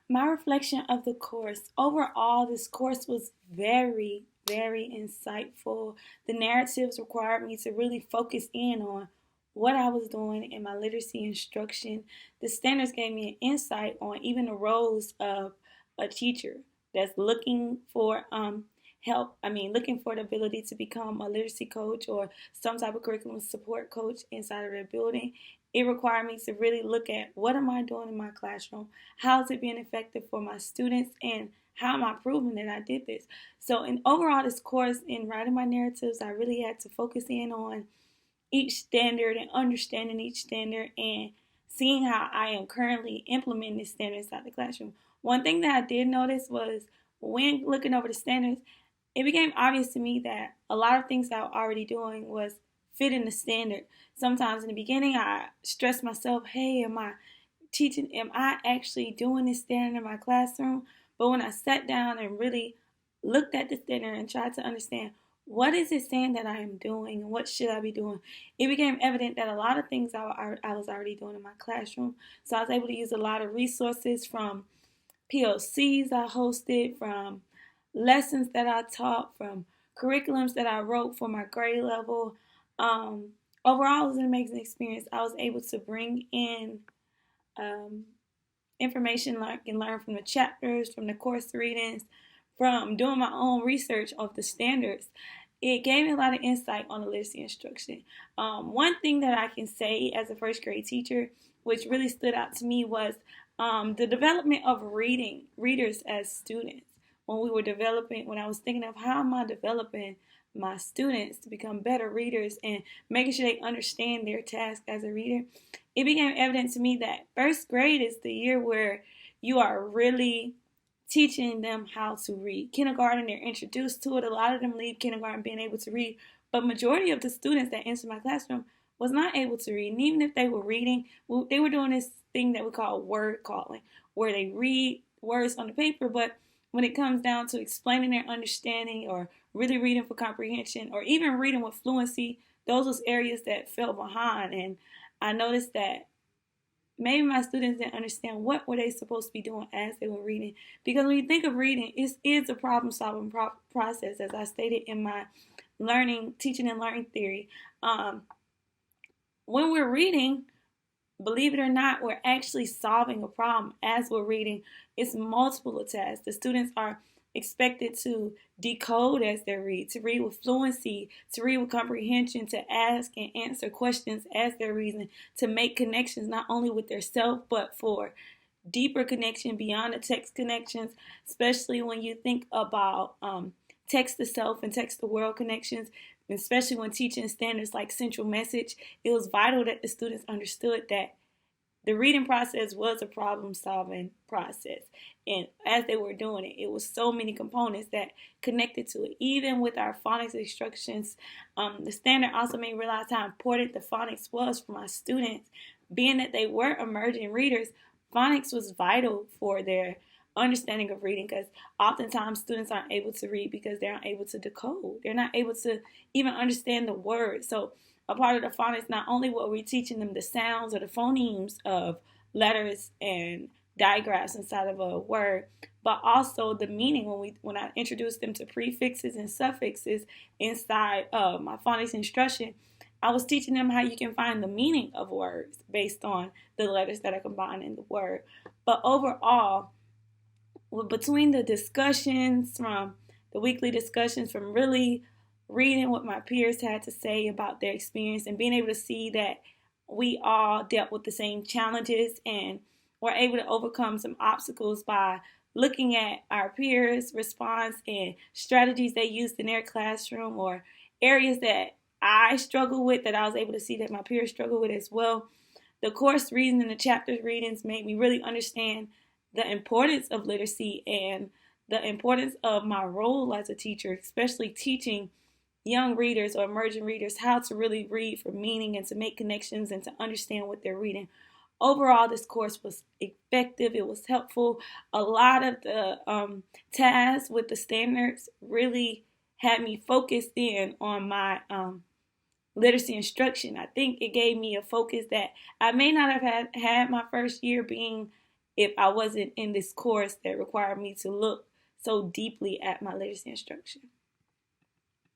My reflection of the course. Overall, this course was very, very insightful. The narratives required me to really focus in on what I was doing in my literacy instruction. The standards gave me an insight on even the roles of a teacher that's looking for help. Looking for the ability to become a literacy coach or some type of curriculum support coach inside of their building. It required me to really look at what am I doing in my classroom, how is it being effective for my students, and how am I proving that I did this. So in overall this course, in writing my narratives, I really had to focus in on each standard and understanding each standard and seeing how I am currently implementing this standard inside the classroom. One thing that I did notice was when looking over the standards, it became obvious to me that a lot of things I was already doing was fitting the standard. Sometimes in the beginning, I stressed myself, hey, am I teaching? Am I actually doing this standard in my classroom? But when I sat down and really looked at the standard and tried to understand what is it saying that I am doing and what should I be doing, it became evident that a lot of things I was already doing in my classroom. So I was able to use a lot of resources from PLCs I hosted, from lessons that I taught, from curriculums that I wrote for my grade level. Overall, it was an amazing experience. I was able to bring in um, information I can learn from the chapters, from the course readings, from doing my own research of the standards. It gave me a lot of insight on the literacy instruction. One thing that I can say as a first grade teacher, which really stood out to me, was the development of readers as students. When I was thinking of how am I developing my students to become better readers and making sure they understand their task as a reader, it became evident to me that first grade is the year where you are really teaching them how to read. Kindergarten, they're introduced to it. A lot of them leave kindergarten being able to read, but majority of the students that entered my classroom was not able to read. And even if they were reading, they were doing this thing that we call word calling, where they read words on the paper, but when it comes down to explaining their understanding or really reading for comprehension or even reading with fluency, those was areas that fell behind. And I noticed that maybe my students didn't understand what were they supposed to be doing as they were reading. Because when you think of reading, it is a problem-solving process, as I stated in my teaching and learning theory. When we're reading, believe it or not, we're actually solving a problem as we're reading. It's multiple tasks. The students are expected to decode as they read, to read with fluency, to read with comprehension, to ask and answer questions as they're reading, to make connections not only with their self, but for deeper connection beyond the text connections, especially when you think about text to self and text to world connections, especially when teaching standards like central message. It was vital that the students understood that the reading process was a problem-solving process. And as they were doing it, it was so many components that connected to it. Even with our phonics instructions, the standard also made me realize how important the phonics was for my students. Being that they were emerging readers, phonics was vital for their understanding of reading, because oftentimes students aren't able to read because they're not able to decode. They're not able to even understand the words. So a part of the phonics, not only were we teaching them the sounds or the phonemes of letters and digraphs inside of a word, but also the meaning. When I introduced them to prefixes and suffixes inside of my phonics instruction, I was teaching them how you can find the meaning of words based on the letters that are combined in the word. But overall, between the discussions, from the weekly discussions, from really reading what my peers had to say about their experience and being able to see that we all dealt with the same challenges and were able to overcome some obstacles by looking at our peers' response and strategies they used in their classroom, or areas that I struggle with that I was able to see that my peers struggle with as well. The course reading and the chapters readings made me really understand the importance of literacy and the importance of my role as a teacher, especially teaching young readers or emerging readers how to really read for meaning and to make connections and to understand what they're reading. Overall, this course was effective. It was helpful. A lot of the tasks with the standards really had me focused in on my literacy instruction. I think it gave me a focus that I may not have had my first year being if I wasn't in this course that required me to look so deeply at my literacy instruction.